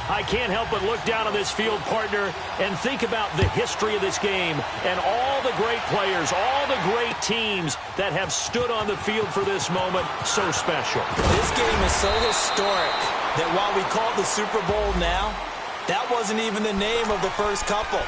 I can't help but look down on this field, partner, and think about the history of this game and all the great players, all the great teams that have stood on the field for this moment. So special. This game is so historic that while we call it the Super Bowl now, that wasn't even the name of the first couple.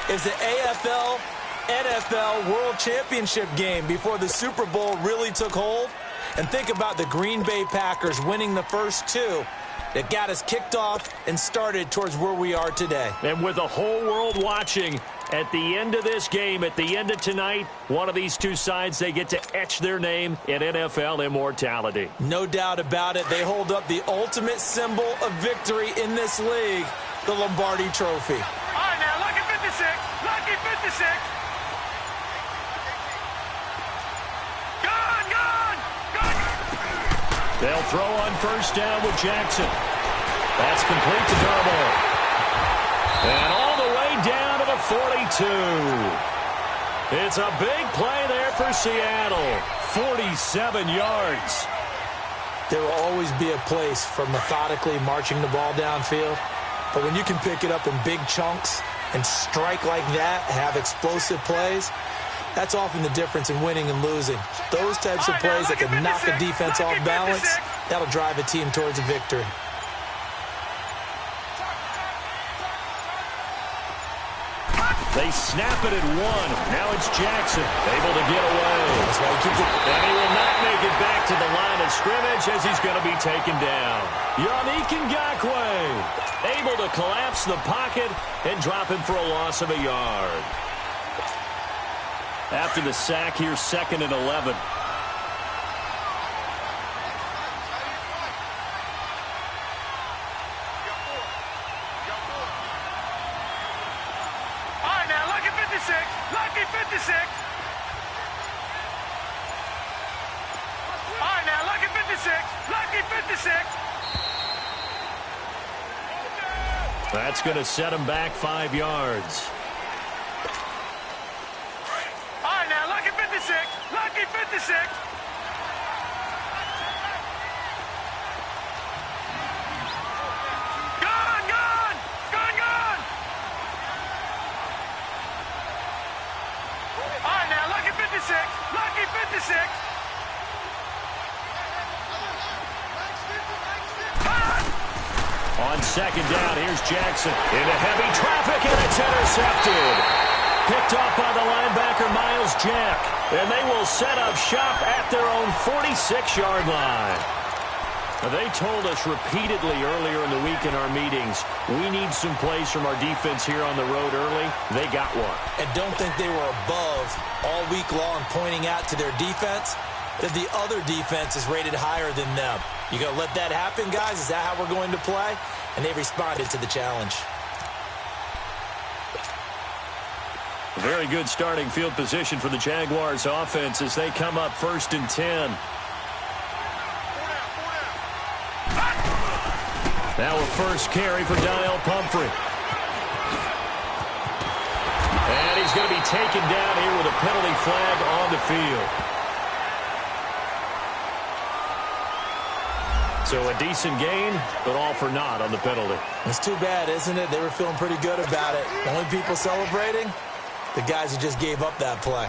It's the AFL NFL World Championship game before the Super Bowl really took hold. And think about the Green Bay Packers winning the first two that got us kicked off and started towards where we are today. And with the whole world watching, at the end of this game, at the end of tonight, one of these two sides, they get to etch their name in NFL immortality. No doubt about it. They hold up the ultimate symbol of victory in this league, the Lombardi Trophy. All right, now, lucky 56. Lucky 56. They'll throw on first down with Jackson. That's complete to Darboh. And all the way down to the 42. It's a big play there for Seattle. 47 yards. There will always be a place for methodically marching the ball downfield. But when you can pick it up in big chunks and strike like that, have explosive plays, that's often the difference in winning and losing. Those types of plays that can knock a defense off balance, that'll drive a team towards a victory. They snap it at one. Now it's Jackson, able to get away. That's why he keeps it. And he will not make it back to the line of scrimmage as he's going to be taken down. Yannick Ngakoue, able to collapse the pocket and drop him for a loss of a yard. After the sack, here's 2nd and 11. All right, now, lucky 56. Lucky 56. All right, now, lucky 56. Lucky 56. That's going to set him back 5 yards. Lucky 56. Gone, gone. Gone, gone. All right, now, lucky 56. Lucky 56. On 2nd down, here's Jackson into heavy traffic, and it's intercepted. Picked off by the linebacker, Miles Jack. And they will set up shop at their own 46-yard line. They told us repeatedly earlier in the week in our meetings, we need some plays from our defense here on the road early. They got one. And don't think they were above all week long pointing out to their defense that the other defense is rated higher than them. You going to let that happen, guys? Is that how we're going to play? And they responded to the challenge. Very good starting field position for the Jaguars offense as they come up 1st and 10. Now a first carry for Daniel Pumphrey. And he's going to be taken down here with a penalty flag on the field. So a decent gain, but all for naught on the penalty. It's too bad, isn't it? They were feeling pretty good about it. The only people celebrating, the guys who just gave up that play.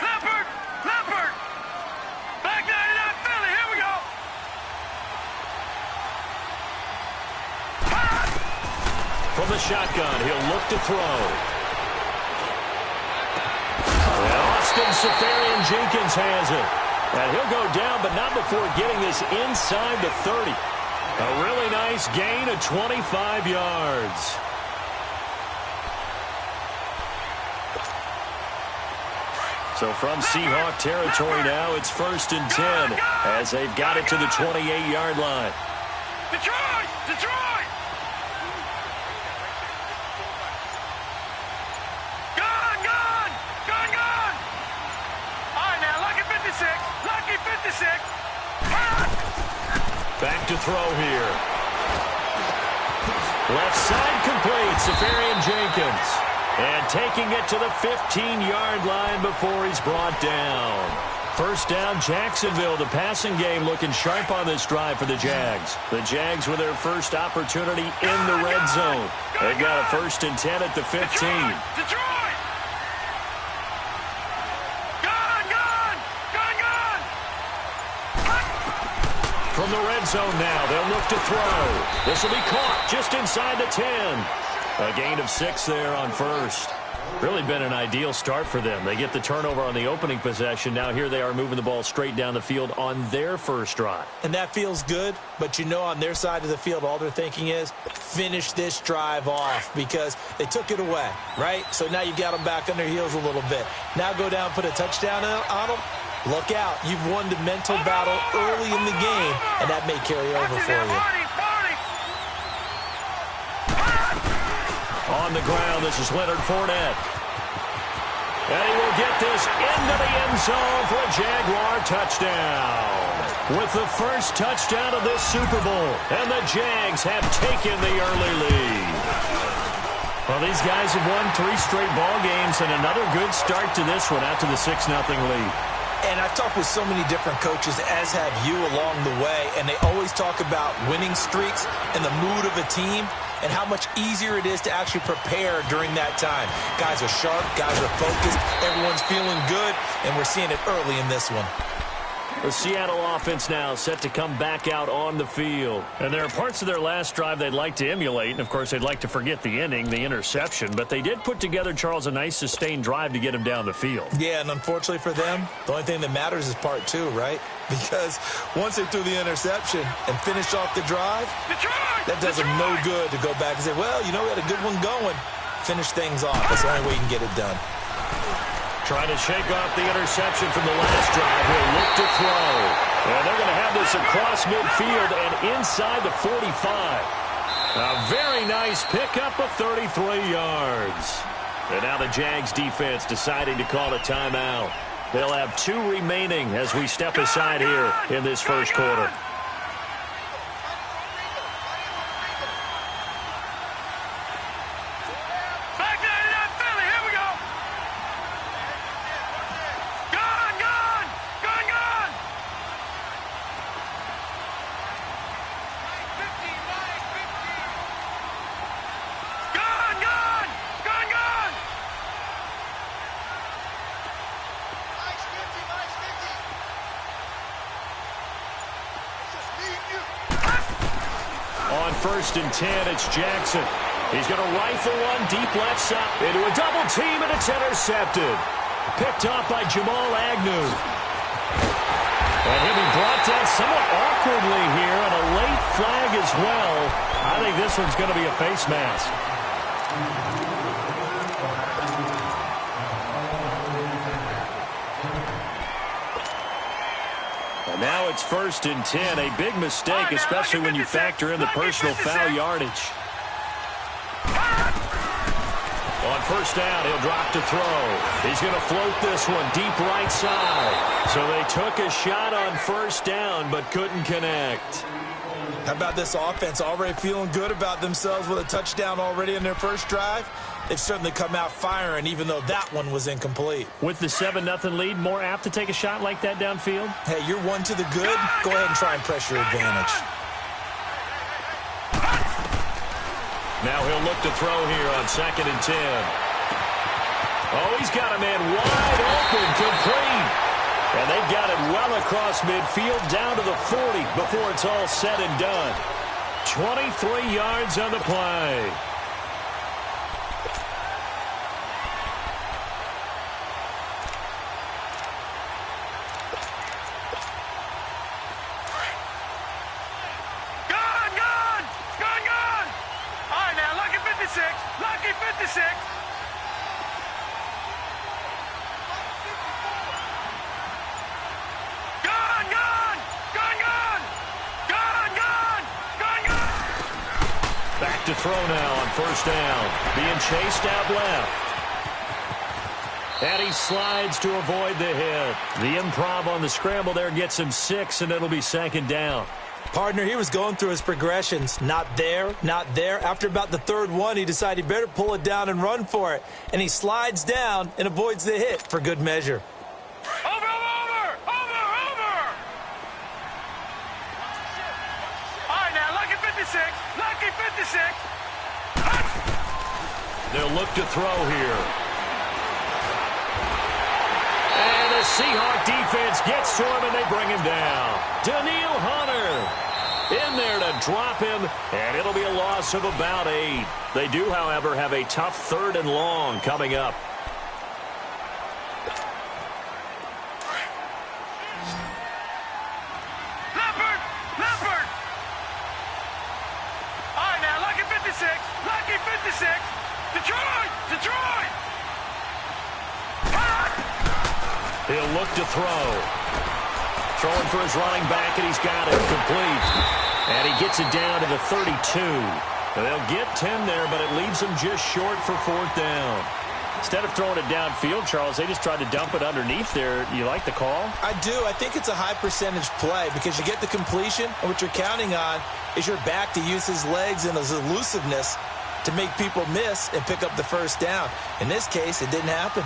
Leopard! Back 99 Philly, here we go! From the shotgun, he'll look to throw. And Austin Seferian-Jenkins has it. And he'll go down, but not before getting this inside the 30. A really nice gain of 25 yards. So from Seahawk territory now, it's 1st and 10 as they've got it to the 28-yard line. Detroit! Detroit! Gone! Gone! Gone! Gone! All right, now, lucky 56. Lucky 56. Back to throw here. Left side complete. Seferian-Jenkins. And taking it to the 15-yard line before he's brought down. First down, Jacksonville. The passing game looking sharp on this drive for the Jags. The Jags with their first opportunity in the red zone. They've got a 1st and 10 at the 15. Detroit! Gun! From the red zone now, they'll look to throw. This will be caught just inside the 10. A gain of 6 there on first. Really been an ideal start for them. They get the turnover on the opening possession. Now here they are moving the ball straight down the field on their first drive. And that feels good, but you know on their side of the field, all they're thinking is finish this drive off because they took it away, right? So now you got them back on their heels a little bit. Now go down, put a touchdown on them. Look out. You've won the mental battle early in the game, and that may carry over for you. On the ground, this is Leonard Fournette. And he will get this into the end zone for a Jaguar touchdown. With the first touchdown of this Super Bowl, and the Jags have taken the early lead. Well, these guys have won 3 straight ball games, and another good start to this one after the 6-0 lead. And I've talked with so many different coaches, as have you along the way, and they always talk about winning streaks and the mood of a team and how much easier it is to actually prepare during that time. Guys are sharp, guys are focused, everyone's feeling good, and we're seeing it early in this one. The Seattle offense now set to come back out on the field. And there are parts of their last drive they'd like to emulate. And, of course, they'd like to forget the inning, the interception. But they did put together, Charles, a nice sustained drive to get him down the field. Yeah, and unfortunately for them, the only thing that matters is part 2, right? Because once they threw the interception and finished off the drive, that does them no good to go back and say, well, you know, we had a good one going. Finish things off. That's the only way you can get it done. Trying to shake off the interception from the last drive. He'll look to throw. And they're going to have this across midfield and inside the 45. A very nice pickup of 33 yards. And now the Jags defense deciding to call a timeout. They'll have 2 remaining as we step aside here in this first quarter. First and 10, it's Jackson. He's going to rifle one deep left side into a double team, and it's intercepted. Picked off by Jamal Agnew. And he'll be brought down somewhat awkwardly here, and a late flag as well. I think this one's going to be a face mask. Now it's first and 10, a big mistake, especially when you factor in the personal foul yardage. On first down, he'll drop to throw. He's going to float this one deep right side. So they took a shot on first down, but couldn't connect. How about this offense already feeling good about themselves with a touchdown already in their first drive? They've certainly come out firing, even though that one was incomplete. With the 7-0 lead, more apt to take a shot like that downfield? Hey, you're one to the good. Go ahead and try and press your advantage. Now he'll look to throw here on 2nd and 10. Oh, he's got a man wide open, complete. And they've got it well across midfield down to the 40 before it's all said and done. 23 yards on the play. Lucky 56. Back to throw now on first down. Being chased out left. And he slides to avoid the hit. The improv on the scramble there gets him 6, and it'll be 2nd down. Partner, he was going through his progressions. Not there, not there. After about the third one, he decided he better pull it down and run for it. And he slides down and avoids the hit for good measure. Over! All right, now, lucky 56. Lucky 56. They'll look to throw here. And the Seahawk defense gets to him, and they bring him down. Daniil Hunter in there to drop him, and it'll be a loss of about 8. They do, however, have a tough 3rd and long coming up. Leopard! All right, now, lucky 56. Lucky 56. Detroit! He'll look to throw. Throwing for his running back, and he's got it complete. And he gets it down to the 32. They'll get 10 there, but it leaves them just short for 4th down. Instead of throwing it downfield, Charles, they just tried to dump it underneath there. You like the call? I do. I think it's a high percentage play because you get the completion, and what you're counting on is your back to use his legs and his elusiveness to make people miss and pick up the 1st down. In this case, it didn't happen.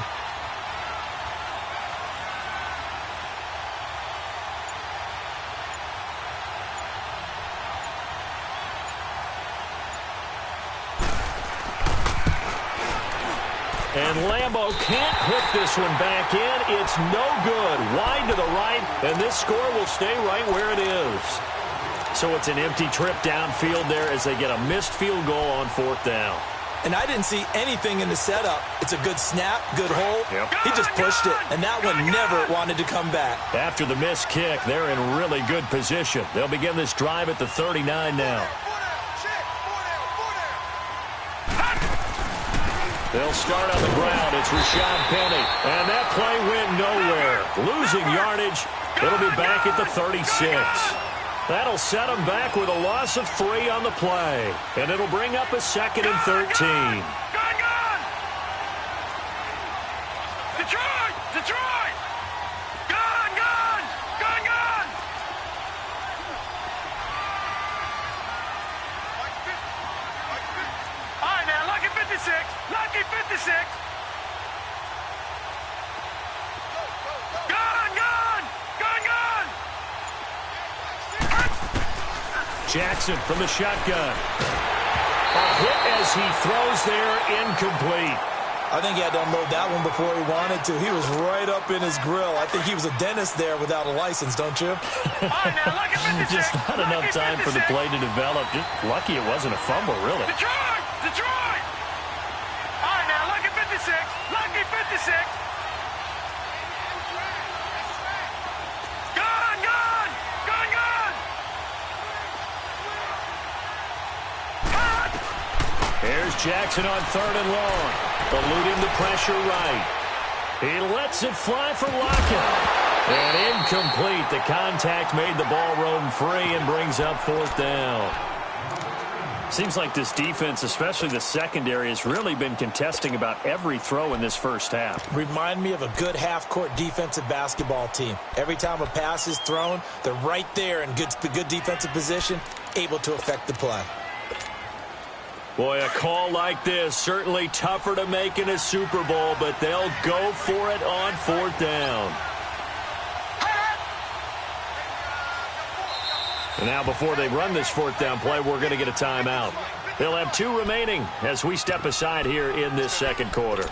And Lambeau can't hit this one back in. It's no good. Wide to the right, and this score will stay right where it is. So it's an empty trip downfield there as they get a missed field goal on 4th down. And I didn't see anything in the setup. It's a good snap, good hole. Yep. He just pushed it, and that one never wanted to come back. After the missed kick, they're in really good position. They'll begin this drive at the 39 now. They'll start on the ground. It's Rashad Penny. And that play went nowhere. Losing yardage. It'll be back at the 36. That'll set them back with a loss of 3 on the play. And it'll bring up a 2nd and 13. Gun! Detroit! Gun! All right, now, lucky 56. Lucky 56. Jackson from the shotgun. A hit as he throws there, incomplete. I think he had to unload that one before he wanted to. He was right up in his grill. I think he was a dentist there without a license, don't you? All right, now, lucky 56. Just not enough time for the play to develop. Just lucky it wasn't a fumble, really. Detroit! All right, now, lucky 56. Lucky 56. Here's Jackson on 3rd and long. Eluding the pressure right. He lets it fly for Lockett. And incomplete. The contact made the ball roam free and brings up 4th down. Seems like this defense, especially the secondary, has really been contesting about every throw in this first half. Remind me of a good half-court defensive basketball team. Every time a pass is thrown, they're right there in good defensive position, able to affect the play. Boy, a call like this, certainly tougher to make in a Super Bowl, but they'll go for it on 4th down. And now before they run this 4th down play, we're going to get a timeout. They'll have 2 remaining as we step aside here in this 2nd quarter.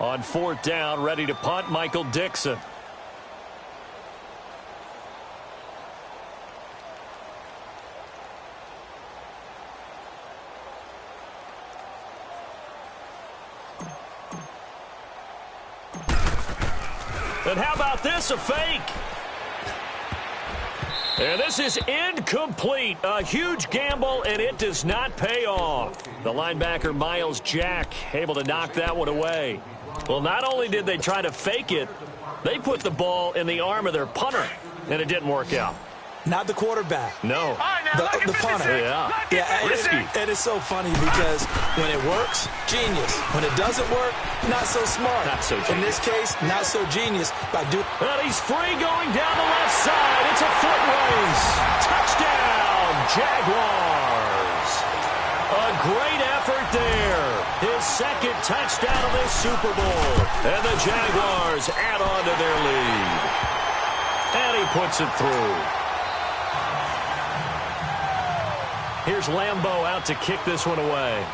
On 4th down, ready to punt, Michael Dixon. And how about this, a fake? And this is incomplete. A huge gamble, and it does not pay off. The linebacker, Myles Jack, able to knock that one away. Well, not only did they try to fake it, they put the ball in the arm of their punter, and it didn't work out. Not the quarterback. No. The punter. Yeah. Risky. It is so funny because when it works, genius. When it doesn't work, not so smart. Not so genius. In this case, not so genius. And he's free going down the left side. It's a foot race. Touchdown, Jaguars. A great effort there. His second touchdown of this Super Bowl. And the Jaguars add on to their lead. And he puts it through. Here's Lambeau out to kick this one away.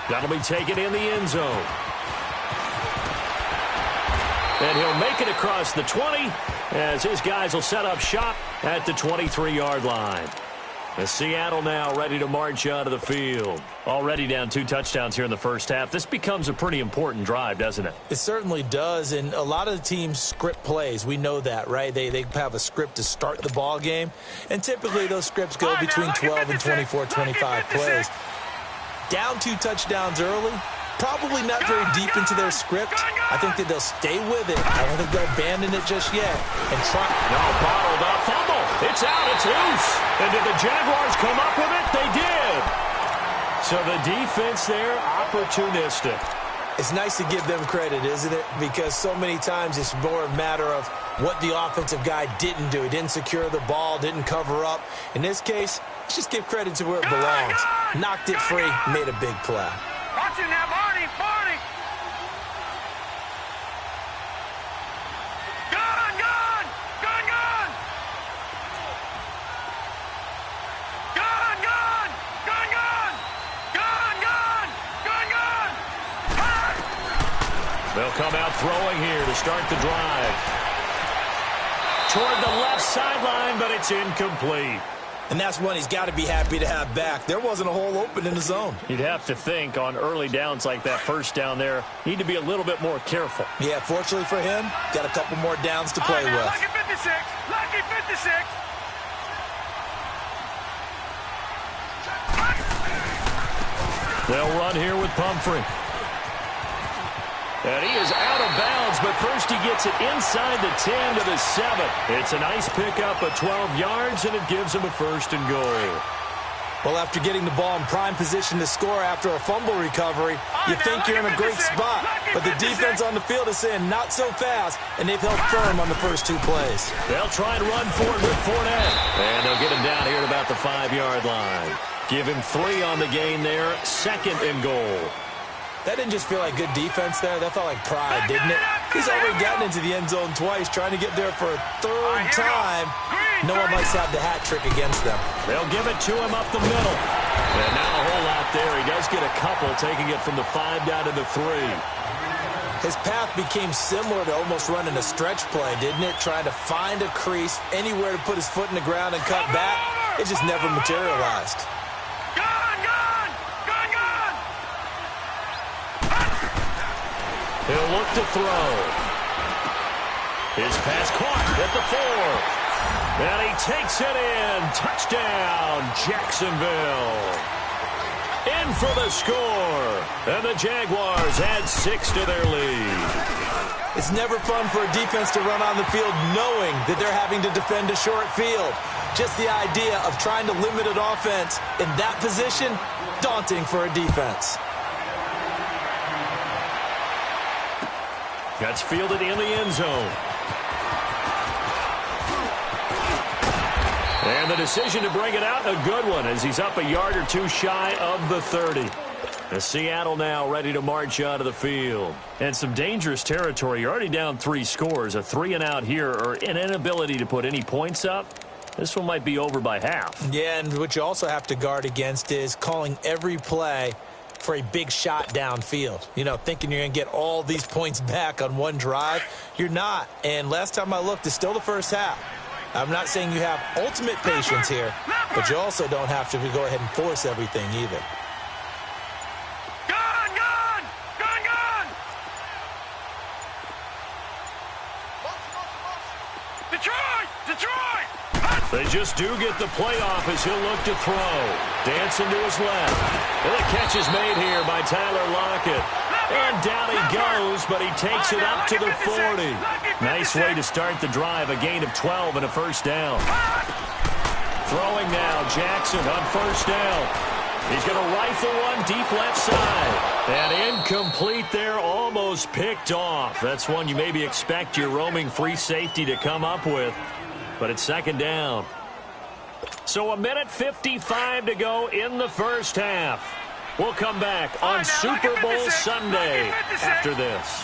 That'll be taken in the end zone. And he'll make it across the 20 as his guys will set up shop at the 23-yard line. As Seattle now ready to march out of the field. Already down 2 touchdowns here in the first half. This becomes a pretty important drive, doesn't it? It certainly does, and a lot of the teams script plays. We know that, right? They have a script to start the ball game, and typically those scripts go between 12 and 24, 25 plays. Down 2 touchdowns early, probably not very deep into their script. I think that they'll stay with it. I don't think they'll abandon it just yet. And try. No, bottled up. Fumble. It's out. It's loose. And did the Jaguars come up with it? They did. So the defense there, opportunistic. It's nice to give them credit, isn't it? Because so many times it's more a matter of what the offensive guy didn't do. He didn't secure the ball, didn't cover up. In this case, let's just give credit to where it belongs. Knocked it free, made a big play. Watch it now, Barney. They'll come out throwing here to start the drive. Toward the left sideline, but it's incomplete. And that's one he's got to be happy to have back. There wasn't a hole open in the zone. You'd have to think on early downs like that first down there, need to be a little bit more careful. Yeah, fortunately for him, got a couple more downs to play with. Lucky 56. Lucky 56. They'll run here with Pumphrey. And he is out of bounds, but first he gets it inside the 10 to the 7. It's a nice pickup of 12 yards, and it gives him a first and goal. Well, after getting the ball in prime position to score after a fumble recovery, you think you're in a great spot. But the defense on the field is saying not so fast, and they've held firm on the first 2 plays. They'll try and run for it with Fournette. And they'll get him down here at about the 5-yard line. Give him 3 on the gain there, second and goal. That didn't just feel like good defense there. That felt like pride, didn't it? He's already gotten into the end zone twice, trying to get there for a 3rd time. No one likes to have the hat trick against them. They'll give it to him up the middle. And now a hole out there. He does get a couple, taking it from the 5 down to the 3. His path became similar to almost running a stretch play, didn't it? Trying to find a crease, anywhere to put his foot in the ground and cut back. It just never materialized. He'll look to throw. His pass caught at the 4. And he takes it in. Touchdown, Jacksonville. In for the score. And the Jaguars add 6 to their lead. It's never fun for a defense to run on the field knowing that they're having to defend a short field. Just the idea of trying to limit an offense in that position, daunting for a defense. That's fielded in the end zone. And the decision to bring it out, a good one, as he's up a yard or 2 shy of the 30. The Seattle now ready to march out of the field. And some dangerous territory. You're already down 3 scores. A 3-and-out here, or an inability to put any points up. This one might be over by half. Yeah, and what you also have to guard against is calling every play for a big shot downfield. You know, thinking you're going to get all these points back on one drive. You're not. And last time I looked, it's still the first half. I'm not saying you have ultimate patience here, but you also don't have to go ahead and force everything either. They just do get the playoff as he'll look to throw. Dancing to his left. And the catch is made here by Tyler Lockett. And down he goes, but he takes it up to the 40. Nice way to start the drive, a gain of 12 and a first down. Throwing now, Jackson on first down. He's going to rifle one deep left side. And incomplete there, almost picked off. That's one you maybe expect your roaming free safety to come up with. But it's second down. So 1:55 to go in the first half. We'll come back on Super Bowl Sunday after this.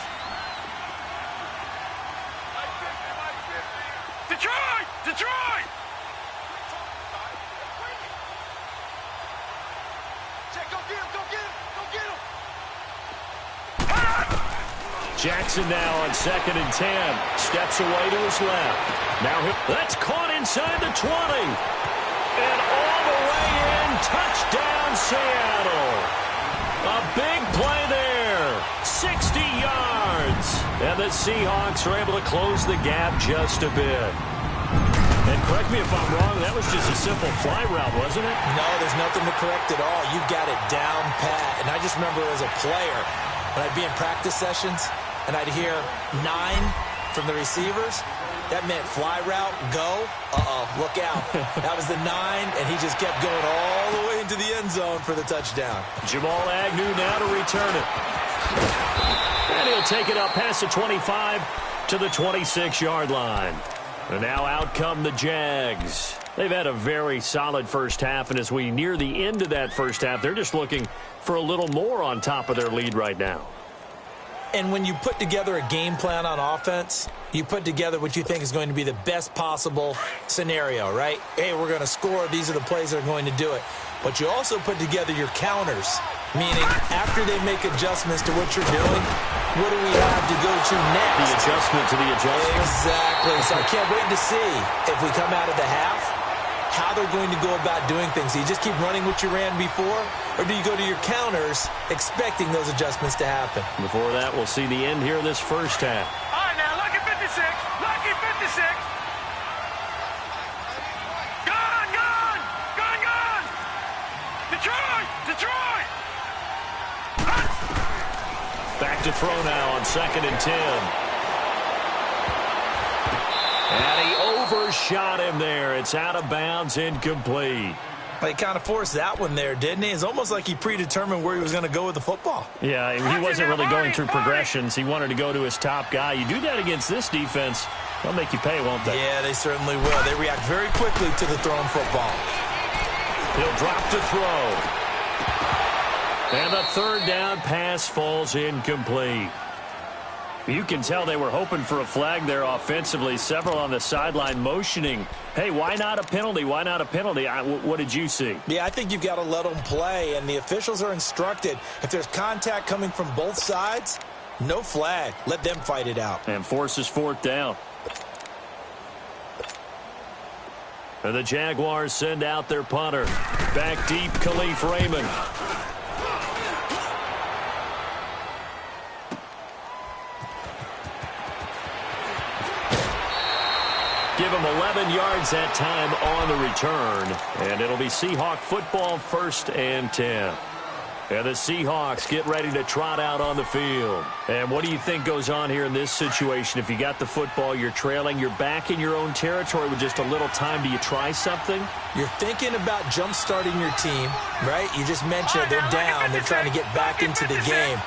Detroit! Detroit! Go get him! Go get him! Go get him! Jackson now on 2nd and 10. Steps away to his left. Now that's caught inside the 20. And all the way in. Touchdown, Seattle. A big play there. 60 yards. And the Seahawks are able to close the gap just a bit. And correct me if I'm wrong, that was just a simple fly route, wasn't it? No, there's nothing to correct at all. You got it down pat. And I just remember as a player, when I'd be in practice sessions, and I'd hear 9 from the receivers, that meant fly route, go, look out. That was the 9, and he just kept going all the way into the end zone for the touchdown. Jamal Agnew now to return it. And he'll take it up past the 25 to the 26-yard line. And now out come the Jags. They've had a very solid first half, and as we near the end of that first half, they're just looking for a little more on top of their lead right now. And when you put together a game plan on offense, you put together what you think is going to be the best possible scenario, right? Hey, we're going to score. These are the plays that are going to do it. But you also put together your counters, meaning after they make adjustments to what you're doing, what do we have to go to next? The adjustment to the adjustment. Exactly. So I can't wait to see if we come out of the half, how they're going to go about doing things. Do you just keep running what you ran before, or do you go to your counters expecting those adjustments to happen? Before that, we'll see the end here of this first half. All right, now, lucky 56. Lucky 56. Gone, gone. Gone, gone. Detroit. Detroit. Back to throw now on 2nd and 10. And he overshot him there. It's out of bounds, incomplete. Well, he kind of forced that one there, didn't he? It's almost like he predetermined where he was going to go with the football. Yeah, he wasn't really going through progressions. He wanted to go to his top guy. You do that against this defense, they'll make you pay, won't they? Yeah, they certainly will. They react very quickly to the thrown football. He'll drop to throw. And the third down pass falls incomplete. You can tell they were hoping for a flag there offensively. Several on the sideline motioning, hey, why not a penalty? Why not a penalty? What did you see? Yeah, I think you've got to let them play, and the officials are instructed. If there's contact coming from both sides, no flag. Let them fight it out. And forces 4th down. And the Jaguars send out their punter. Back deep, Khalif Raymond. Give him 11 yards that time on the return. And it'll be Seahawk football, 1st and 10. And the Seahawks get ready to trot out on the field. And what do you think goes on here in this situation? If you got the football, you're trailing, you're back in your own territory with just a little time. Do you try something? You're thinking about jump-starting your team, right? You just mentioned they're down. They're trying to get back into the game.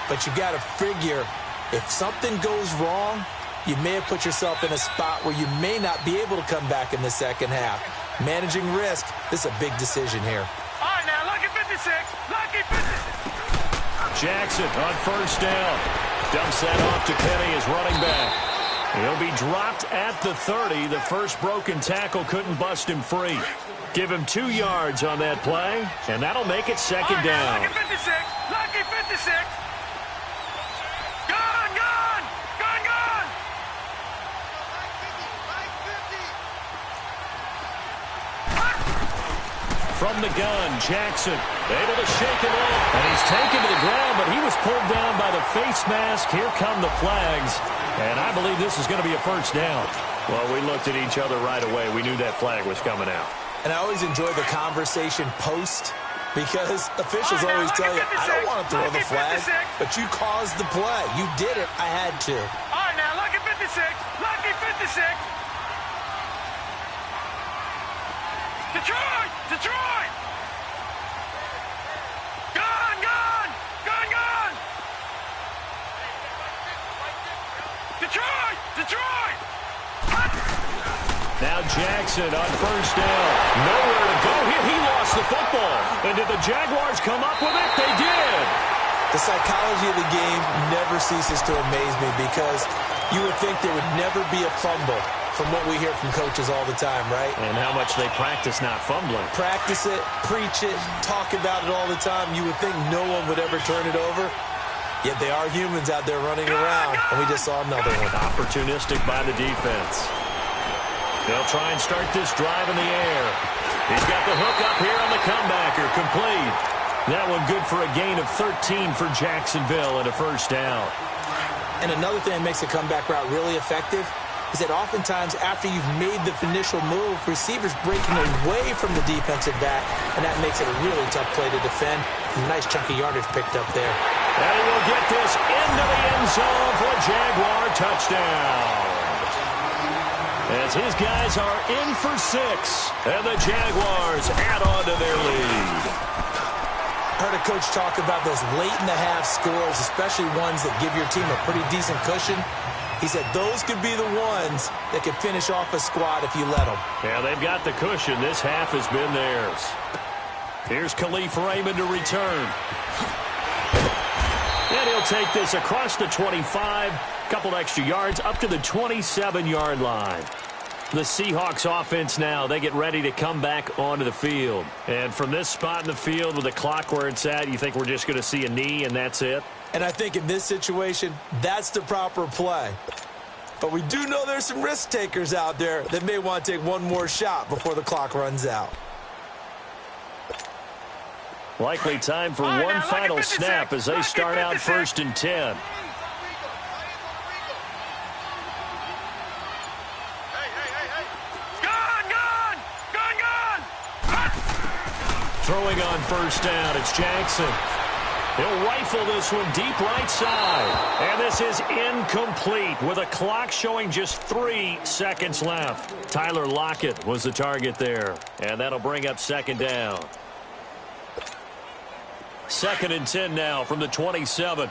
But you got to figure if something goes wrong, you may have put yourself in a spot where you may not be able to come back in the second half. Managing risk, this is a big decision here. All right, now, lucky 56. Lucky 56. Jackson on 1st down. Dumps that off to Penny as running back. He'll be dropped at the 30. The first broken tackle couldn't bust him free. Give him 2 yards on that play, and that'll make it second down. Lucky 56. Lucky 56. Gone, gone. Gone, gone. From the gun, Jackson able to shake him off. And he's taken to the ground, but he was pulled down by the face mask. Here come the flags. And I believe this is going to be a first down. Well, we looked at each other right away. We knew that flag was coming out. And I always enjoy the conversation post Because officials always tell you, I don't want to throw the flag, but you caused the play. You did it. I had to. All right, now, lucky 56. Lucky 56. Detroit! Detroit! Gone! Gone! Gone! Gone! Detroit! Detroit! Now Jackson on first down. Nowhere to go here. He lost the football. And did the Jaguars come up with it? They did. The psychology of the game never ceases to amaze me because you would think there would never be a fumble from what we hear from coaches all the time, right? And how much they practice not fumbling. Practice it, preach it, talk about it all the time. You would think no one would ever turn it over. Yet they are humans out there running around, and we just saw another one. Opportunistic by the defense. They'll try and start this drive in the air. He's got the hook up here on the comebacker. Complete. That one good for a gain of 13 for Jacksonville and a first down. And another thing that makes a comeback route really effective is that oftentimes after you've made the initial move, receivers breaking away from the defensive back, and that makes it a really tough play to defend. A nice chunky yardage picked up there. And he will get this into the end zone for a Jaguar touchdown. As his guys are in for 6, and the Jaguars add on to their lead. Heard a coach talk about those late-in-the-half scores, especially ones that give your team a pretty decent cushion. He said those could be the ones that could finish off a squad if you let them. Yeah, they've got the cushion. This half has been theirs. Here's Khalif Raymond to return. And he'll take this across the 25, couple extra yards, up to the 27-yard line. The Seahawks offense now, they get ready to come back onto the field. And from this spot in the field with the clock where it's at, you think we're just going to see a knee and that's it? And I think in this situation, that's the proper play. But we do know there's some risk takers out there that may want to take one more shot before the clock runs out. Likely time for one final snap as they start out 1st and 10. Throwing on first down, it's Jackson. He'll rifle this one deep right side. And this is incomplete with a clock showing just 3 seconds left. Tyler Lockett was the target there. And that'll bring up 2nd down. 2nd and 10 now from the 27.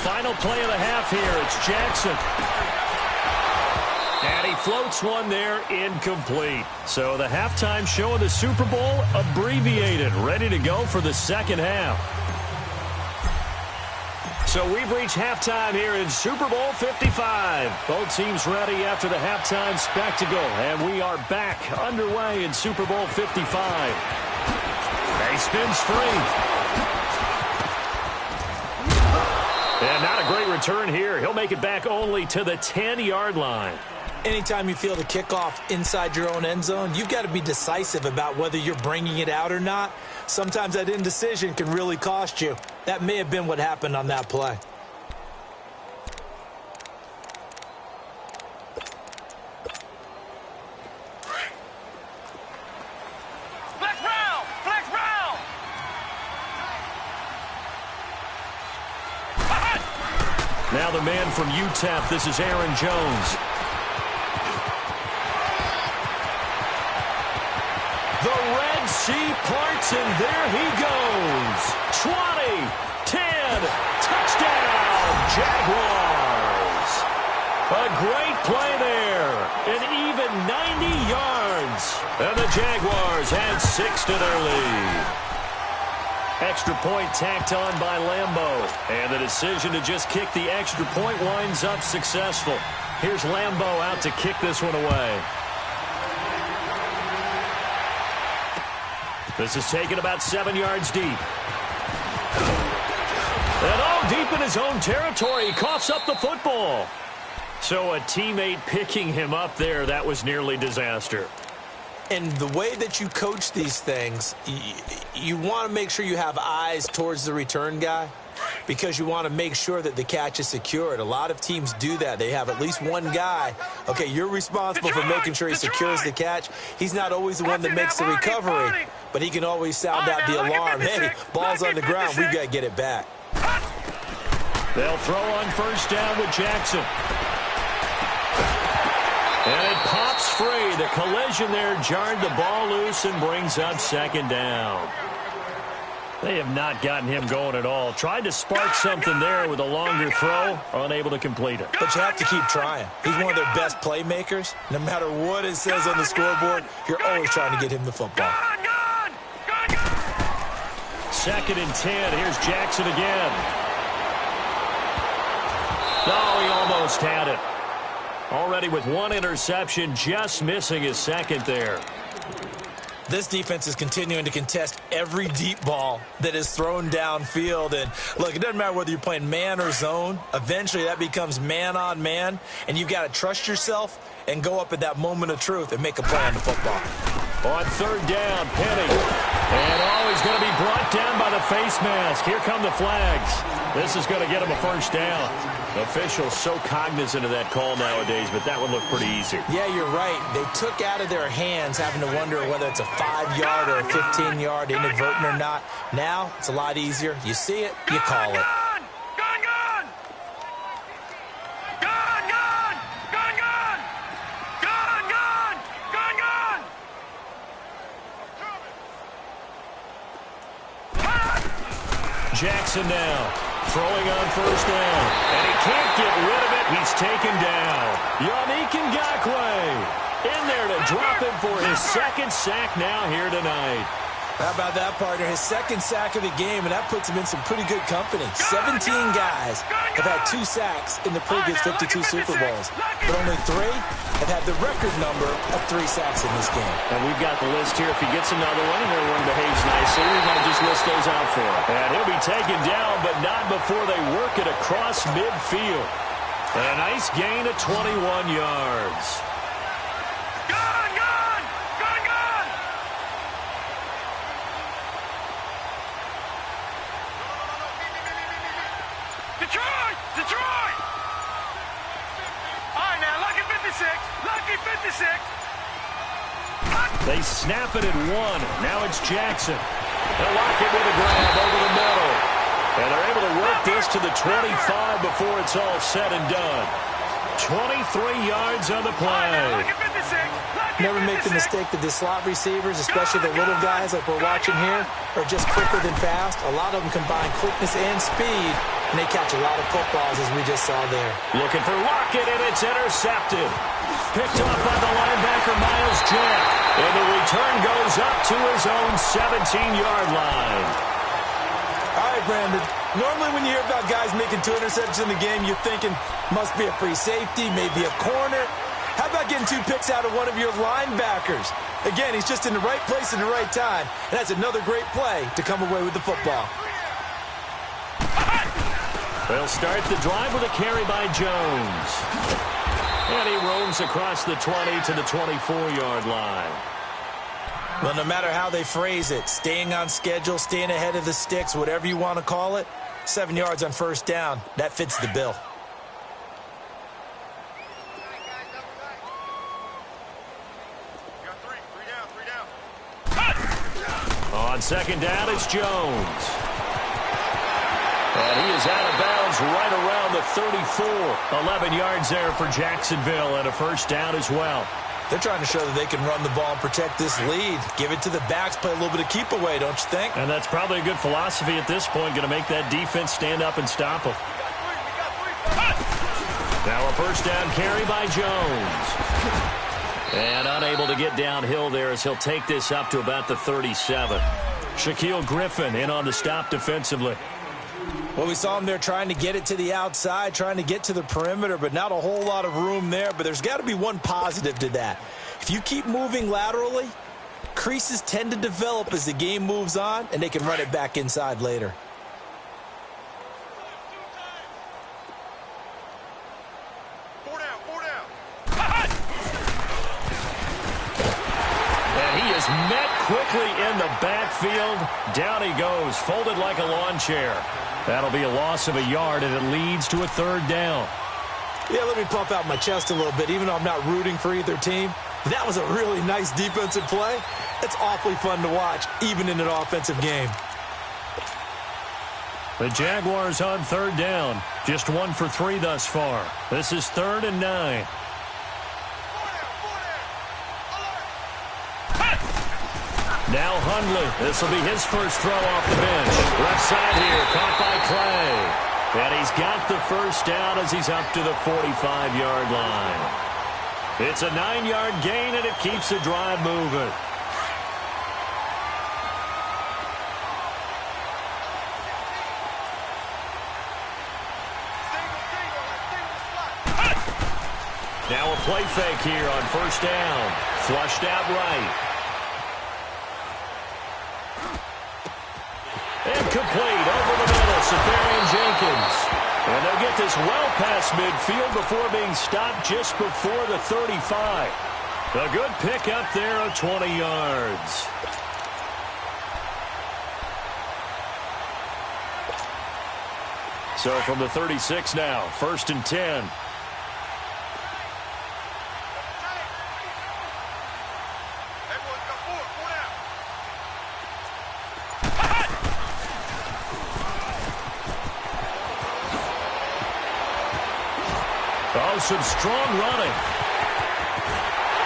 Final play of the half here. It's Jackson. And he floats one there, incomplete. So the halftime show of the Super Bowl abbreviated, ready to go for the second half. So we've reached halftime here in Super Bowl 55. Both teams ready after the halftime spectacle. And we are back underway in Super Bowl 55. He spins free. And not a great return here. He'll make it back only to the 10-yard line. Anytime you feel the kickoff inside your own end zone, you've got to be decisive about whether you're bringing it out or not. Sometimes that indecision can really cost you. That may have been what happened on that play. Now the man from UTEP, this is Aaron Jones. The Red Sea parts, and there he goes. 20, 10, touchdown, Jaguars. A great play there. An even 90 yards. And the Jaguars add 6 to their lead. Extra point tacked on by Lambeau. And the decision to just kick the extra point winds up successful. Here's Lambeau out to kick this one away. This is taken about 7 yards deep. And all deep in his own territory. He coughs up the football. So a teammate picking him up there, that was nearly disaster. And the way that you coach these things, you want to make sure you have eyes towards the return guy because you want to make sure that the catch is secured. A lot of teams do that. They have at least one guy. Okay, you're responsible for making sure he secures the catch. He's not always the one that makes the recovery, but he can always sound out the alarm. Hey, ball's on the ground. We've got to get it back. They'll throw on first down with Jackson. And it pops free. The collision there jarred the ball loose and brings up second down. They have not gotten him going at all. Tried to spark something there with a longer throw, unable to complete it. But you have to keep trying. He's one of their best playmakers. No matter what it says on the scoreboard, you're always trying to get him the football. Second and 10. Here's Jackson again. Oh, he almost had it. Already with one interception, just missing his second there. This defense is continuing to contest every deep ball that is thrown downfield. And, look, it doesn't matter whether you're playing man or zone. Eventually, that becomes man-on-man, and you've got to trust yourself and go up at that moment of truth and make a play on the football. On third down, Penny. And, he's going to be brought down by the face mask. Here come the flags. This is going to get him a first down. Officials so cognizant of that call nowadays, but that would look pretty easy. Yeah, you're right. They took out of their hands having to wonder whether it's a 5-yard or a 15-yard, inadvertent or not. Now, it's a lot easier. You see it, you call it. Jackson now throwing on first down, and he can't get rid of it. He's taken down. Yannick Ngakoue in there to drop him for his second sack now here tonight. How about that, partner? His second sack of the game, and that puts him in some pretty good company. 17 guys have had 2 sacks in the previous 52 Super Bowls, but only 3 have had the record number of 3 sacks in this game. And we've got the list here. If he gets another one and everyone behaves nicely, we might just list those out for him. And he'll be taken down, but not before they work it across midfield. And a nice gain of 21 yards. Detroit! All right, now, lucky 56. Lucky 56. They snap it at 1. Now it's Jackson. They'll lock it with a grab over the middle. And they're able to work this to the 25 before it's all said and done. 23 yards on the play. Never make the mistake that the slot receivers, especially the little guys like we're watching here, are just quicker than fast. A lot of them combine quickness and speed, and they catch a lot of footballs, as we just saw there. Looking for Lockett, and it's intercepted. Picked off by the linebacker, Myles Jack. And the return goes up to his own 17-yard line. All right, Brandon. Normally when you hear about guys making 2 interceptions in the game, you're thinking must be a free safety, maybe a corner. How about getting 2 picks out of one of your linebackers? Again, he's just in the right place at the right time. And that's another great play to come away with the football. They'll start the drive with a carry by Jones. And he roams across the 20 to the 24-yard line. Well, no matter how they phrase it, staying on schedule, staying ahead of the sticks, whatever you want to call it, 7 yards on first down, that fits the bill. On second down, it's Jones. And he is out of bounds right around the 34. 11 yards there for Jacksonville and a first down as well. They're trying to show that they can run the ball and protect this lead. Give it to the backs, play a little bit of keep away, don't you think? And that's probably a good philosophy at this point, going to make that defense stand up and stop them. Now a first down carry by Jones. And unable to get downhill there as he'll take this up to about the 37. Shaquille Griffin in on the stop defensively. Well, we saw him there trying to get it to the outside, trying to get to the perimeter, but not a whole lot of room there. But there's got to be one positive to that. If you keep moving laterally, creases tend to develop as the game moves on, and they can run it back inside later. is met quickly in the backfield. Down he goes, folded like a lawn chair. That'll be a loss of a yard, and it leads to a third down. Yeah, let me pump out my chest a little bit, even though I'm not rooting for either team. That was a really nice defensive play. It's awfully fun to watch, even in an offensive game. The Jaguars on third down. Just 1 for 3 thus far. This is 3rd and 9. Now Hundley. This will be his first throw off the bench. Left side here, caught by Clay. And he's got the first down as he's up to the 45-yard line. It's a 9-yard gain, and it keeps the drive moving. Now a play fake here on first down. Flushed out right. Incomplete over the middle. Safarian Jenkins. And they'll get this well past midfield before being stopped just before the 35. A good pick up there of 20 yards. So from the 36 now, 1st and 10. Oh, some strong running.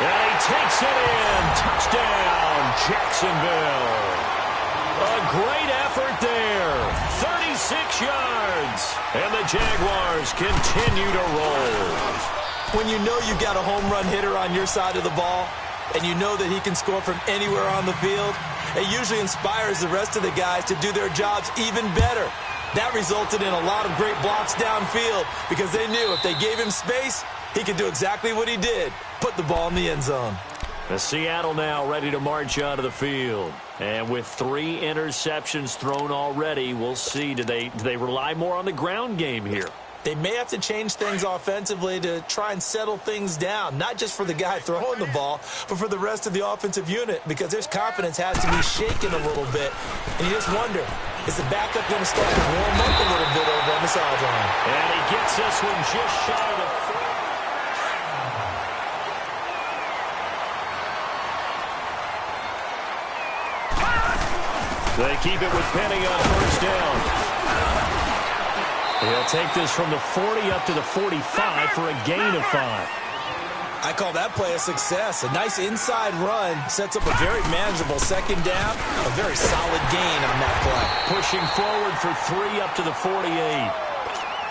And he takes it in. Touchdown, Jacksonville. A great effort there. 36 yards. And the Jaguars continue to roll. When you know you've got a home run hitter on your side of the ball, and you know that he can score from anywhere on the field, it usually inspires the rest of the guys to do their jobs even better. That resulted in a lot of great blocks downfield because they knew if they gave him space, he could do exactly what he did, put the ball in the end zone. The Seattle now ready to march onto the field. And with 3 interceptions thrown already, we'll see, do they rely more on the ground game here? They may have to change things offensively to try and settle things down, not just for the guy throwing the ball, but for the rest of the offensive unit, because their confidence has to be shaken a little bit. And you just wonder, is the backup going to start to warm up a little bit over on the sideline? And he gets this one just shy of the 40. They keep it with Penny on first down. He'll take this from the 40 up to the 45 for a gain of 5. I call that play a success. A nice inside run sets up a very manageable second down. A very solid gain on that play. Pushing forward for 3 up to the 48.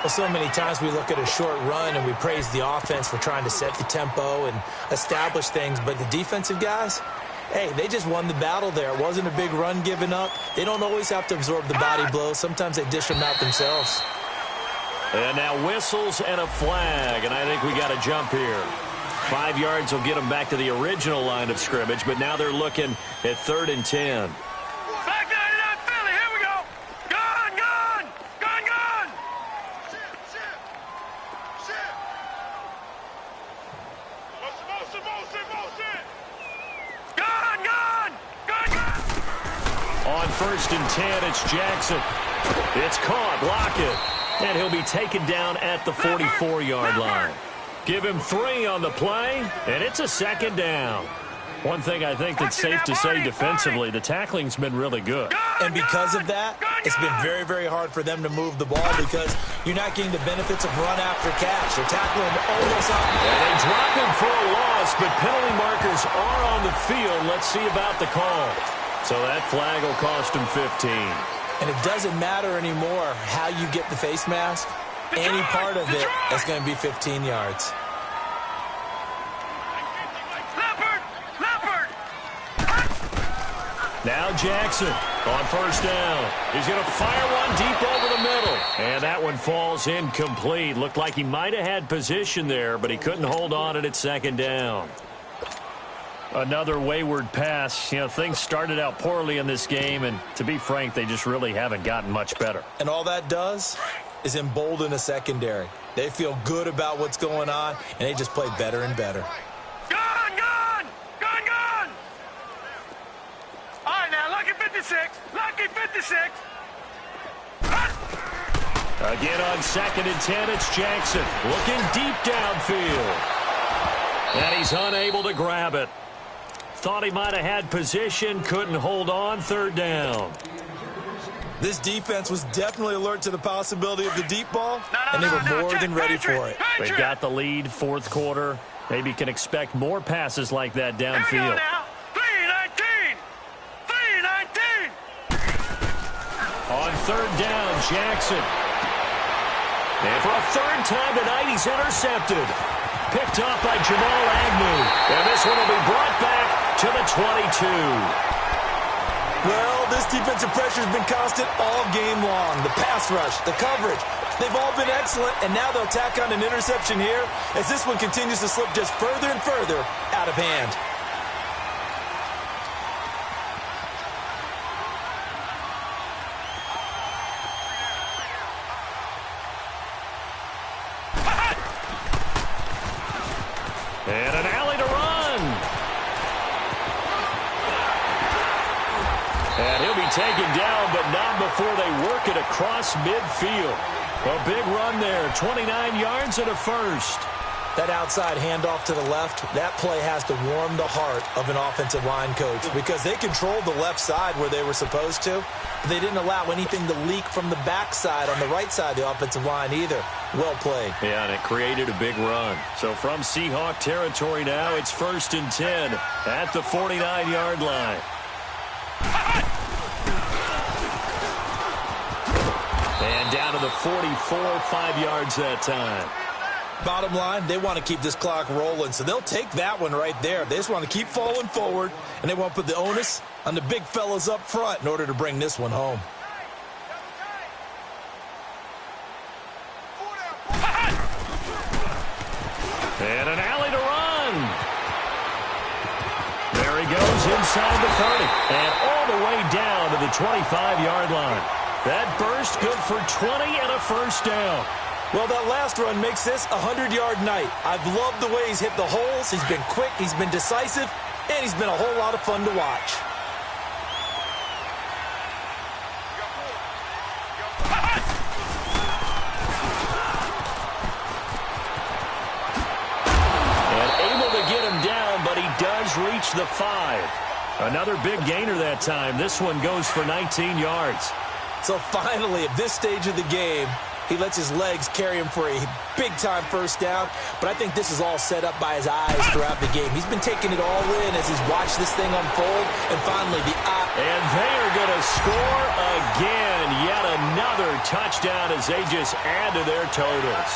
Well, so many times we look at a short run and we praise the offense for trying to set the tempo and establish things. But the defensive guys, hey, they just won the battle there. It wasn't a big run given up. They don't always have to absorb the body blows. Sometimes they dish them out themselves. And now whistles and a flag, and I think we got a jump here. 5 yards will get them back to the original line of scrimmage, but now they're looking at 3rd and 10. Back 99 Philly, here we go. Gone, gone, gone, gone. Shit. Motion. Gone. On 1st and 10, it's Jackson. It's caught, block it. And he'll be taken down at the 44-yard line. Give him 3 on the play, and it's a 2nd down. One thing I think that's safe to say defensively, the tackling's been really good. And because of that, it's been very, very hard for them to move the ball because you're not getting the benefits of run after catch. They're tackling almost up. And they drop him for a loss, but penalty markers are on the field. Let's see about the call. So that flag will cost him 15. And it doesn't matter anymore how you get the face mask. Any part of it is going to be 15 yards. Leopard! Now Jackson on first down. He's going to fire one deep over the middle. And that one falls incomplete. Looked like he might have had position there, but he couldn't hold on at 2nd down. Another wayward pass. You know, things started out poorly in this game, and to be frank, they just really haven't gotten much better. And all that does is embolden a secondary. They feel good about what's going on, and they just play better and better. Gone! 56. Lucky 56. Again on 2nd and 10, it's Jackson looking deep downfield. And he's unable to grab it. Thought he might have had position, couldn't hold on, 3rd down. This defense was definitely alert to the possibility of the deep ball, and they were more than ready for it. They've got the lead, 4th quarter. Maybe can expect more passes like that downfield. 3-19. 3-19. On 3rd down, Jackson. And for a 3rd time tonight, he's intercepted. Picked off by Jamal Agnew. And this one will be brought back to the 22. Well, this defensive pressure has been constant all game long. The pass rush, the coverage, they've all been excellent, and now they'll tack on an interception here as this one continues to slip just further and further out of hand. And an alley to run. And he'll be taken down, but not before they work it across midfield. A big run there, 29 yards and a first. That outside handoff to the left, that play has to warm the heart of an offensive line coach because they controlled the left side where they were supposed to. They didn't allow anything to leak from the backside on the right side of the offensive line either. Well played. Yeah, and it created a big run. So from Seahawk territory now, it's 1st and 10 at the 49-yard line. And down to the 44, 5 yards that time. Bottom line, they want to keep this clock rolling, so they'll take that one right there. They just want to keep falling forward, and they want to put the onus on the big fellas up front in order to bring this one home. And an alley to run. There he goes inside the 30, and all the way down to the 25-yard line. That burst good for 20 and a first down. Well, that last run makes this a 100-yard night. I've loved the way he's hit the holes. He's been quick, he's been decisive, and he's been a whole lot of fun to watch. And able to get him down, but he does reach the 5. Another big gainer that time. This one goes for 19 yards. So finally, at this stage of the game, he lets his legs carry him for a big-time first down. But I think this is all set up by his eyes throughout the game. He's been taking it all in as he's watched this thing unfold. And finally, the eye. And they are going to score again. Yet another touchdown as they just add to their totals.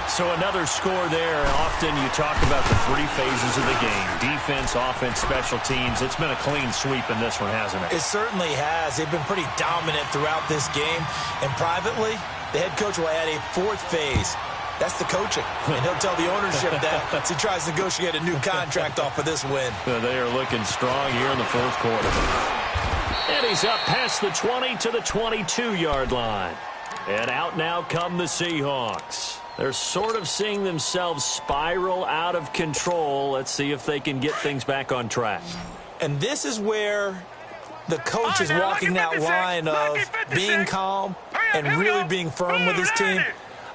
So another score there. Often you talk about the 3 phases of the game. Defense, offense, special teams. It's been a clean sweep in this one, hasn't it? It certainly has. They've been pretty dominant throughout this game. And privately, the head coach will add a 4th phase. That's the coaching. And he'll tell the ownership that as he tries to negotiate a new contract off of this win. They are looking strong here in the 4th quarter. And he's up past the 20 to the 22-yard line. And out now come the Seahawks. They're sort of seeing themselves spiral out of control. Let's see if they can get things back on track. And this is where the coach is walking that line of being calm and really being firm with his team.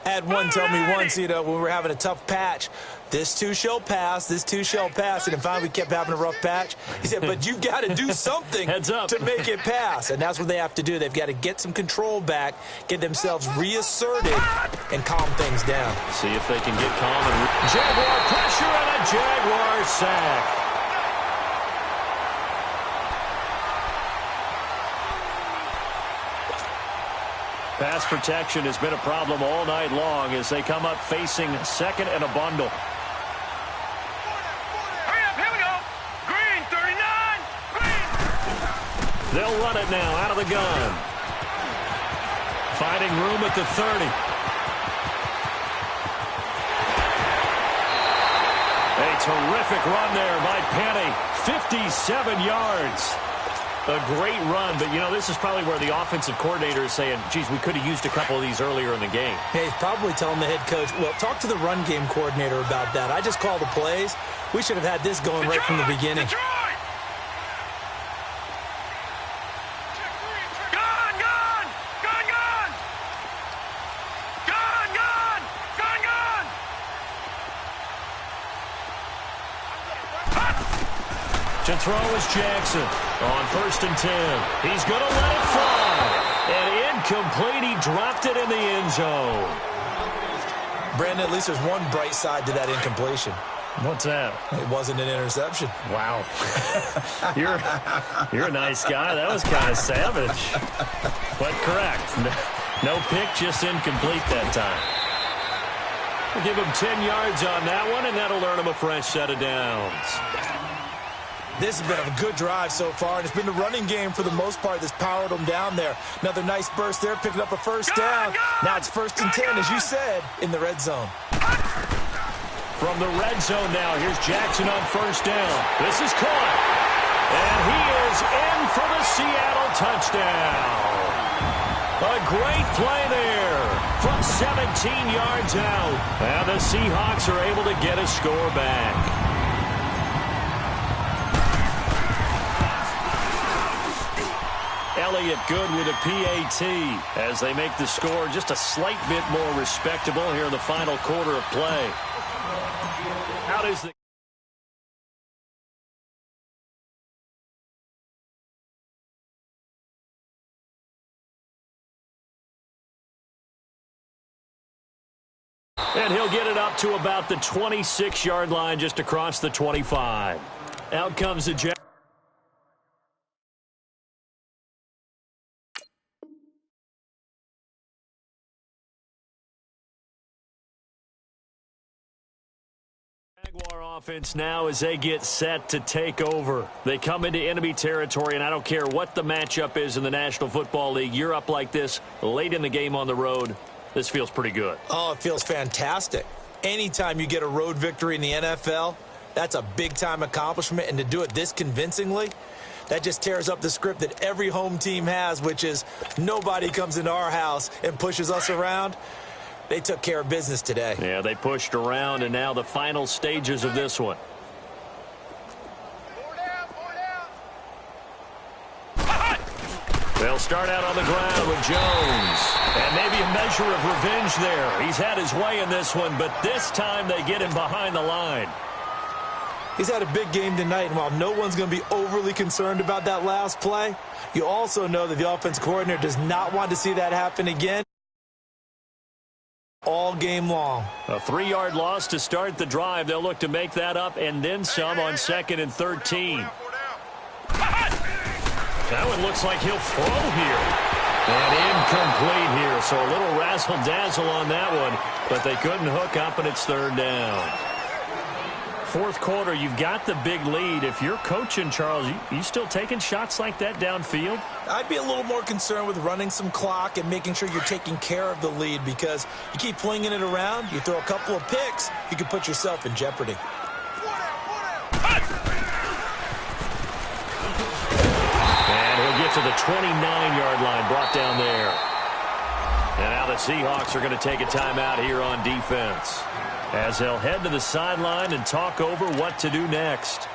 I had one tell me once, when we were having a tough patch, this too shall pass, this too shall pass. And finally we kept having a rough patch. He said, but you've got to do something to make it pass. And that's what they have to do. They've got to get some control back, get themselves reasserted, and calm things down. See if they can get calm. And Jaguar pressure and a Jaguar sack. Pass protection has been a problem all night long as they come up facing 2nd and a bundle. Hurry up, here we go. Green, 39. Green. They'll run it now out of the gun. Finding room at the 30. A terrific run there by Penny. 57 yards. A great run, but, this is probably where the offensive coordinator is saying, geez, we could have used a couple of these earlier in the game. Hey, he's probably telling the head coach, well, talk to the run game coordinator about that. I just call the plays. We should have had this going right from the beginning. To throw is Jackson on 1st and 10. He's going to let it fly. And incomplete. He dropped it in the end zone. Brandon, at least there's one bright side to that incompletion. What's that? It wasn't an interception. Wow. You're a nice guy. That was kind of savage. But correct. No pick, just incomplete that time. We'll give him 10 yards on that one, and that'll earn him a fresh set of downs. This has been a good drive so far, and it's been the running game for the most part that's powered them down there. Another nice burst there, picking up a first down. Now it's 1st and 10, as you said, in the red zone. From the red zone now, here's Jackson on 1st down. This is caught. And he is in for the Seattle touchdown. A great play there from 17 yards out. And the Seahawks are able to get a score back. Elliott good with a PAT as they make the score just a slight bit more respectable here in the final quarter of play. How does the and he'll get it up to about the 26-yard line just across the 25. Out comes the Jack. Jaguar offense now as they get set to take over. They come into enemy territory, and I don't care what the matchup is in the National Football League. You're up like this late in the game on the road. This feels pretty good. Oh, it feels fantastic. Anytime you get a road victory in the NFL, that's a big-time accomplishment, and to do it this convincingly, that just tears up the script that every home team has, which is nobody comes into our house and pushes us around. They took care of business today. Yeah, they pushed around, and now the final stages of this one. They'll start out on the ground with Jones. And maybe a measure of revenge there. He's had his way in this one, but this time they get him behind the line. He's had a big game tonight, and while no one's going to be overly concerned about that last play, you also know that the offense coordinator does not want to see that happen again all game long. A 3-yard loss to start the drive. They'll look to make that up and then some on 2nd and 13. That one looks like he'll throw here. And incomplete here, so a little razzle-dazzle on that one, but they couldn't hook up, and it's 3rd down. 4th quarter, you've got the big lead. If you're coaching, Charles, you still taking shots like that downfield? I'd be a little more concerned with running some clock and making sure you're taking care of the lead, because you keep flinging it around, you throw a couple of picks, you can put yourself in jeopardy. And he'll get to the 29-yard line, brought down there. And now the Seahawks are going to take a timeout here on defense, as they'll head to the sideline and talk over what to do next.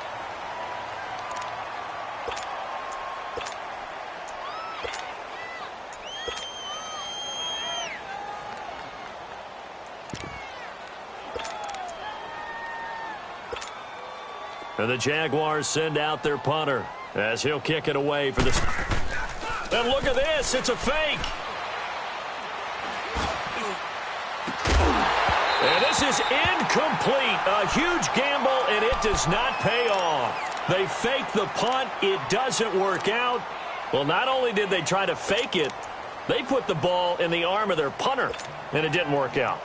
And the Jaguars send out their punter as he'll kick it away for the... And look at this, it's a fake. And this is incomplete. A huge gamble, and it does not pay off. They fake the punt. It doesn't work out. Well, not only did they try to fake it, they put the ball in the arm of their punter, and it didn't work out.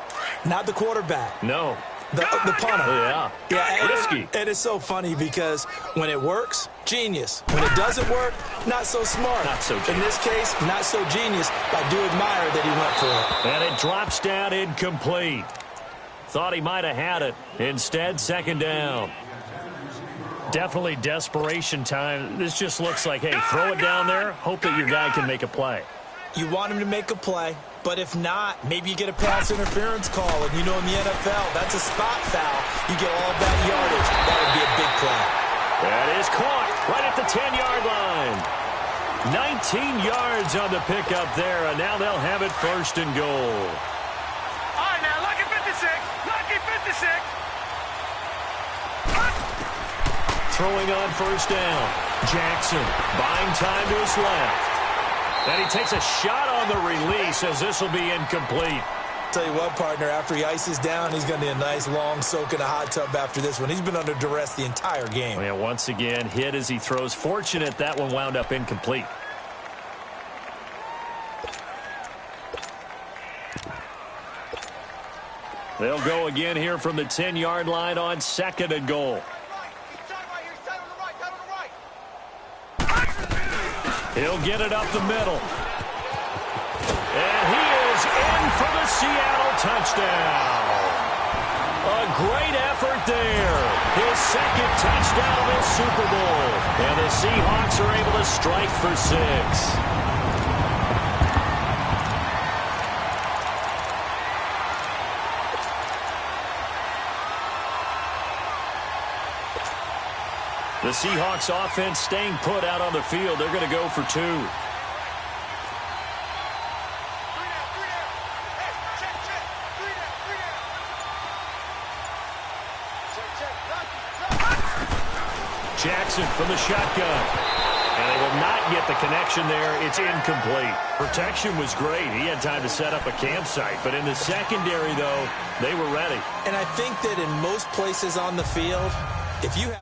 Not the quarterback. No. The punter. Yeah, risky. It is so funny because when it works, genius. When it doesn't work, not so smart. Not so genius. In this case, not so genius, but I do admire that he went for it. And it drops down incomplete. Thought he might have had it. Instead, 2nd down. Definitely desperation time. This just looks like, hey, throw it down there, hope that your guy can make a play. You want him to make a play, but if not, maybe you get a pass interference call. And you know in the NFL, that's a spot foul. You get all that yardage. That would be a big play. That is caught right at the 10-yard line. 19 yards on the pickup there, and now they'll have it 1st and goal. All right, now, lucky 56. Lucky 56. throwing on first down. Jackson buying time to his left. And he takes a shot on the release as this will be incomplete. Tell you what, partner, after he ices down, he's going to need a nice long soak in a hot tub after this one. He's been under duress the entire game. Yeah, once again, hit as he throws. Fortunate that one wound up incomplete. They'll go again here from the 10-yard line on 2nd and goal. He'll get it up the middle. And he is in for the Seattle touchdown. A great effort there. His 2nd touchdown of the Super Bowl. And the Seahawks are able to strike for 6. The Seahawks offense staying put out on the field. They're going to go for 2. Jackson from the shotgun. And they will not get the connection there. It's incomplete. Protection was great. He had time to set up a campsite. But in the secondary, though, they were ready. And I think that in most places on the field, if you have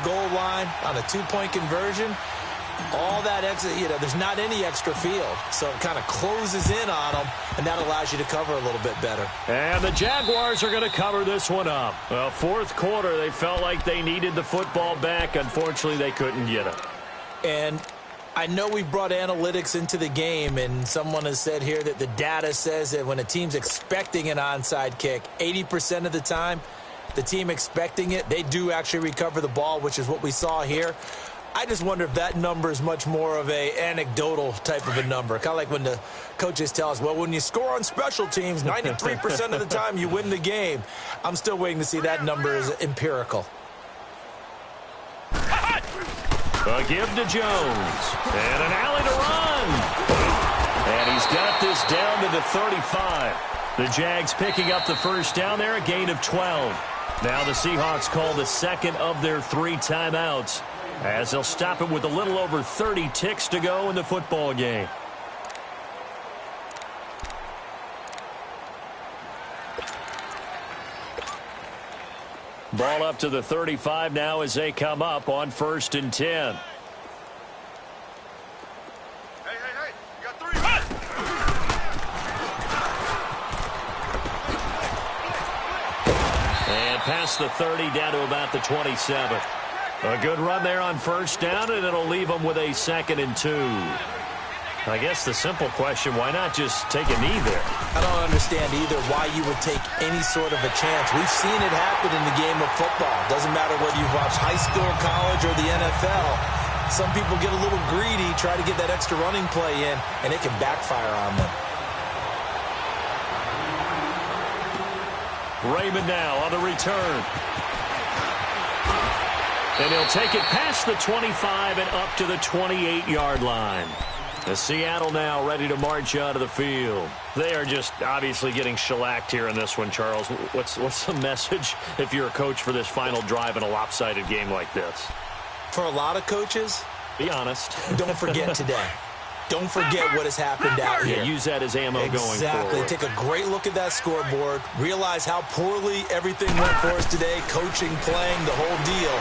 goal line on a 2-point conversion, all that extra, there's not any extra field. So it kind of closes in on them, and that allows you to cover a little bit better. And the Jaguars are going to cover this one up. Well, 4th quarter, they felt like they needed the football back. Unfortunately, they couldn't get it. And I know we've brought analytics into the game, and someone has said here that the data says that when a team's expecting an onside kick, 80% of the time, the team expecting it, they do actually recover the ball, which is what we saw here. I just wonder if that number is much more of a anecdotal type of a number. Kind of like when the coaches tell us, well, when you score on special teams, 93% of the time you win the game. I'm still waiting to see that number is empirical. A give to Jones. And an alley to run. And he's got this down to the 35. The Jags picking up the first down there, a gain of 12. Now the Seahawks call the 2nd of their 3 timeouts, as they'll stop it with a little over 30 ticks to go in the football game. Ball up to the 35 now as they come up on 1st and 10. Hey, you got 3. And past the 30 down to about the 27. A good run there on first down, and it'll leave them with a 2nd and 2. I guess the simple question, why not just take a knee there? I don't understand either why you would take any sort of a chance. We've seen it happen in the game of football. Doesn't matter whether you've watched high school, college, or the NFL. Some people get a little greedy, try to get that extra running play in, and it can backfire on them. Raymond now on the return. And he'll take it past the 25 and up to the 28-yard line. The Seattle now ready to march out of the field. They are just obviously getting shellacked here in this one, Charles. What's the message if you're a coach for this final drive in a lopsided game like this? For a lot of coaches, be honest. Don't forget today. Don't forget what has happened out here. Yeah, use that as ammo going forward. Exactly. Take a great look at that scoreboard. Realize how poorly everything went for us today. Coaching, playing, the whole deal.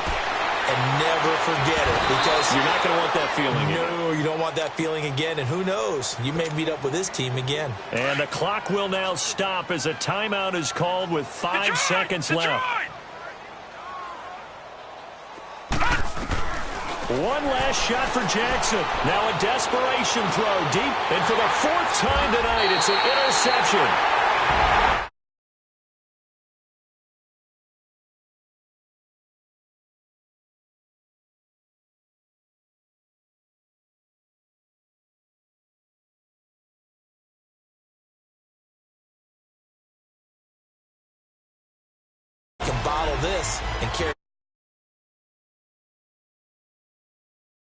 And never forget it, because you're not going to want that feeling again. No, you don't want that feeling again. And who knows? You may meet up with this team again. And the clock will now stop as a timeout is called with 5 seconds left. One last shot for Jackson. Now a desperation throw deep. And for the 4th time tonight, it's an interception. Can bottle this and carry